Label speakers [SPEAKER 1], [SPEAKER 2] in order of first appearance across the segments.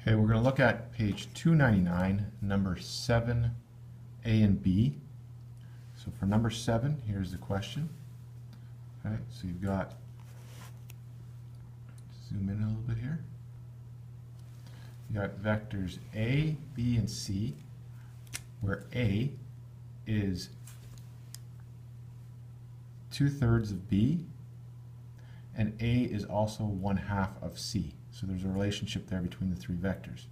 [SPEAKER 1] Okay, we're going to look at page 299, number 7, A and B. So for number 7, here's the question. Okay, so you've got, zoom in a little bit here. You got vectors A, B, and C, where A is 2/3 of B, and A is also 1/2 of C. So there's a relationship there between the three vectors.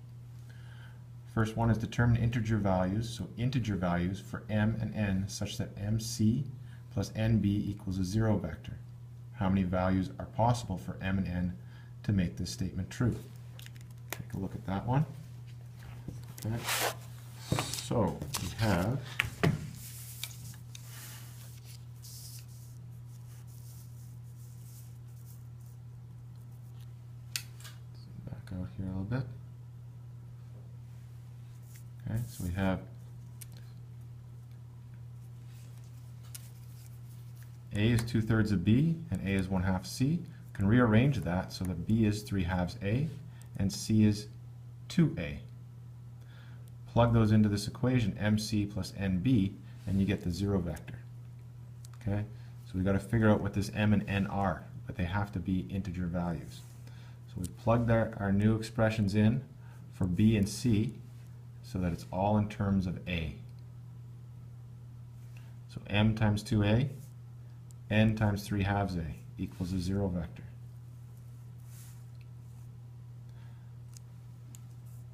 [SPEAKER 1] First one is determine integer values, so integer values for m and n such that mc plus nb equals a 0 vector. How many values are possible for m and n to make this statement true? Take a look at that one. Okay. So we have back out here a little bit. Okay, so we have A is 2/3 of B and A is 1/2 C. You can rearrange that so that B is 3/2 A and C is 2A. Plug those into this equation, MC plus NB, and you get the 0 vector. Okay, so we've got to figure out what this M and N are, but they have to be integer values. So we plugged our new expressions in for B and C so that it's all in terms of A. So M times 2A, N times 3/2 A equals a 0 vector.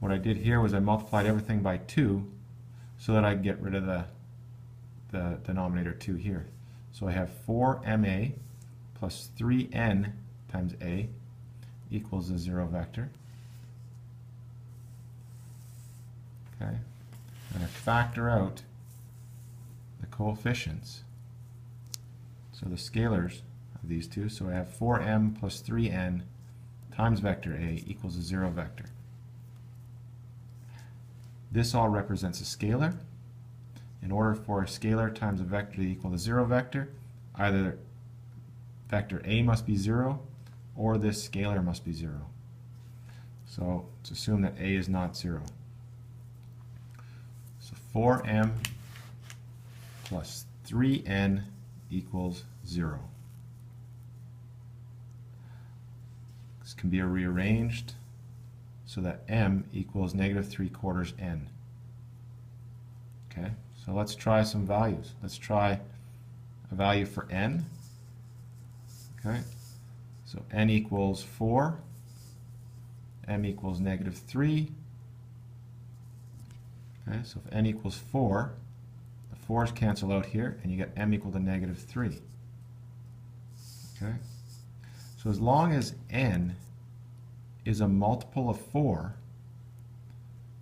[SPEAKER 1] What I did here was I multiplied everything by 2 so that I could get rid of the denominator 2 here. So I have 4MA plus 3N times A equals a 0 vector. Okay, and I factor out the coefficients, so the scalars of these two. So I have 4m plus 3n times vector A equals a 0 vector. This all represents a scalar. In order for a scalar times a vector to equal the 0 vector, either vector A must be 0 or this scalar must be 0. So let's assume that A is not 0. So 4m plus 3n equals 0. This can be rearranged so that m equals -3/4 n. Okay, so let's try some values. Let's try a value for n. Okay, so n equals 4, m equals -3. Okay, so if n equals 4, the 4's cancel out here, and you get m equal to -3. Okay, so as long as n is a multiple of 4,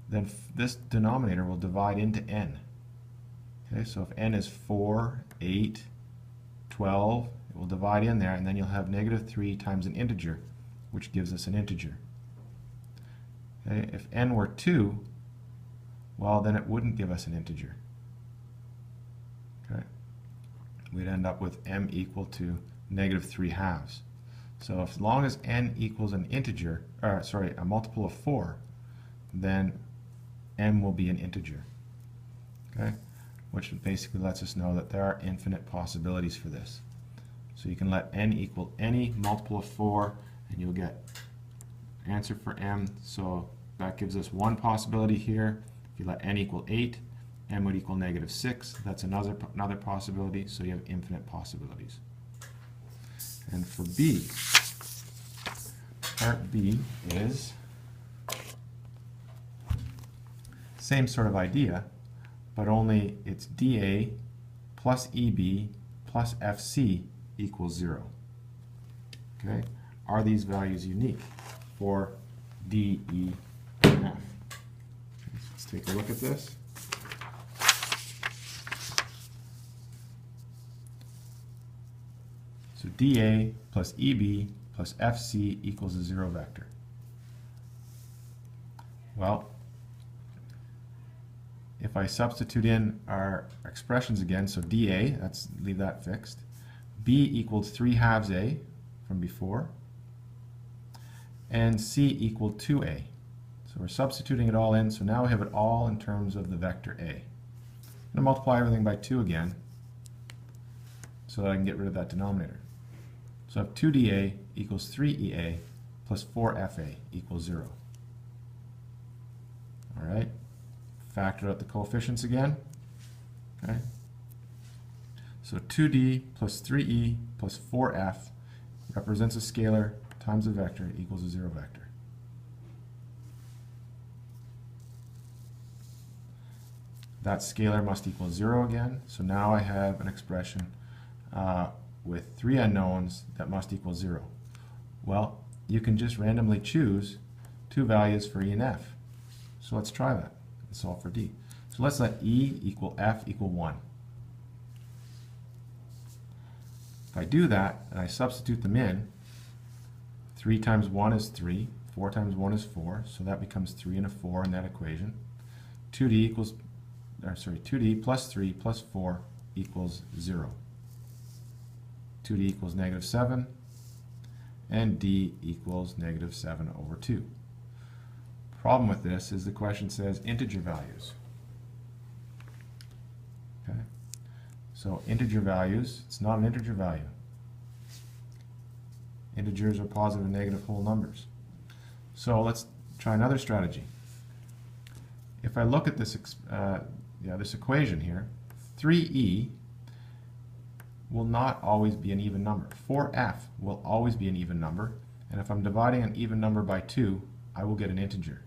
[SPEAKER 1] then this denominator will divide into n. Okay, so if n is 4, 8, 12, it will divide in there, and then you'll have -3 times an integer, which gives us an integer. Okay, if n were 2, well, then it wouldn't give us an integer. Okay, we'd end up with m equal to -3/2. So as long as n equals an integer, a multiple of 4, then m will be an integer. Okay, which basically lets us know that there are infinite possibilities for this. So you can let n equal any multiple of 4, and you'll get answer for m. So that gives us one possibility here. If you let n equal 8, m would equal -6. That's another possibility, so you have infinite possibilities. And for B, part B is same sort of idea, but only it's dA plus EB plus FC equals 0. Okay? Are these values unique for D, E, and F? Let's take a look at this. So dA plus EB plus FC equals a 0 vector. Well, if I substitute in our expressions again, so dA, let's leave that fixed. B equals 3/2 A from before, and C equal 2A. So So we're substituting it all in, so now we have it all in terms of the vector A. I'm going to multiply everything by 2 again so that I can get rid of that denominator. So I have 2dA equals 3EA plus 4FA equals 0. All right, factor out the coefficients again. Okay, so 2D plus 3E plus 4F represents a scalar times a vector equals a 0 vector. That scalar must equal 0 again, so now I have an expression with 3 unknowns that must equal 0. Well, you can just randomly choose 2 values for E and F. So let's try that and solve for D. So let's let E equal F equal 1. If I do that and I substitute them in, 3 times 1 is 3, 4 times 1 is 4, so that becomes 3 and a 4 in that equation. 2D plus 3 plus 4 equals 0. 2D equals negative 7, and D equals negative 7 over 2. Problem with this is the question says integer values. Okay, so integer values, it's not an integer value. Integers are positive and negative whole numbers. So let's try another strategy. If I look at this this equation here, 3e will not always be an even number. 4f will always be an even number, and if I'm dividing an even number by 2, I will get an integer.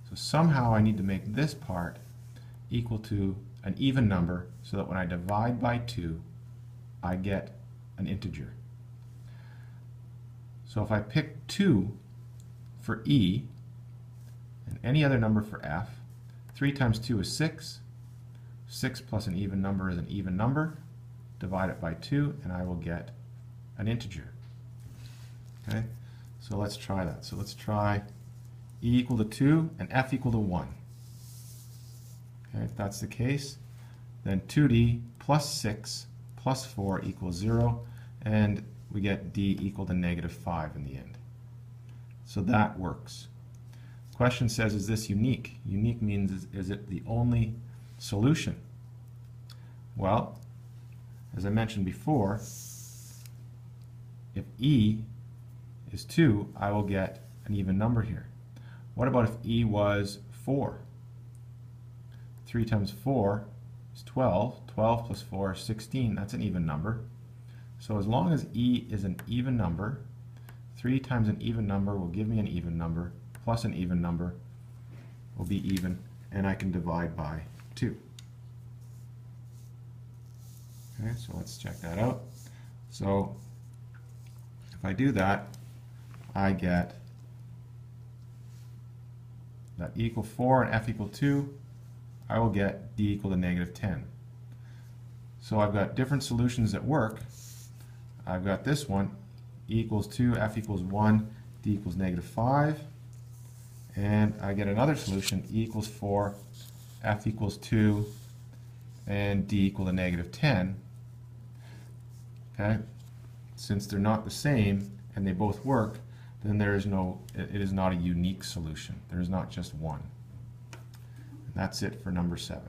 [SPEAKER 1] So somehow I need to make this part equal to an even number so that when I divide by 2, I get an integer. So if I pick 2 for e and any other number for f, 3 times 2 is 6. 6 plus an even number is an even number. Divide it by 2 and I will get an integer. Okay, so let's try that. So let's try e equal to 2 and f equal to 1. Okay, if that's the case, then 2d plus 6 plus 4 equals 0, and we get d equal to negative 5 in the end. So that works. The question says, is this unique? Unique means, is it the only solution? Well, as I mentioned before, if e is 2, I will get an even number here. What about if e was 4? 3 times 4 is 12. 12 plus 4 is 16. That's an even number. So as long as e is an even number, 3 times an even number will give me an even number, plus an even number will be even, and I can divide by 2. Okay, so let's check that out. So if I do that, I get that e equal 4 and f equal 2. I will get d equal to negative 10. So I've got different solutions that work. I've got this one, e equals 2, f equals 1, d equals negative 5. And I get another solution, e equals 4, f equals 2, and d equal to negative 10. Okay, since they're not the same and they both work, then there is no, it is not a unique solution. There is not just one. And that's it for number 7.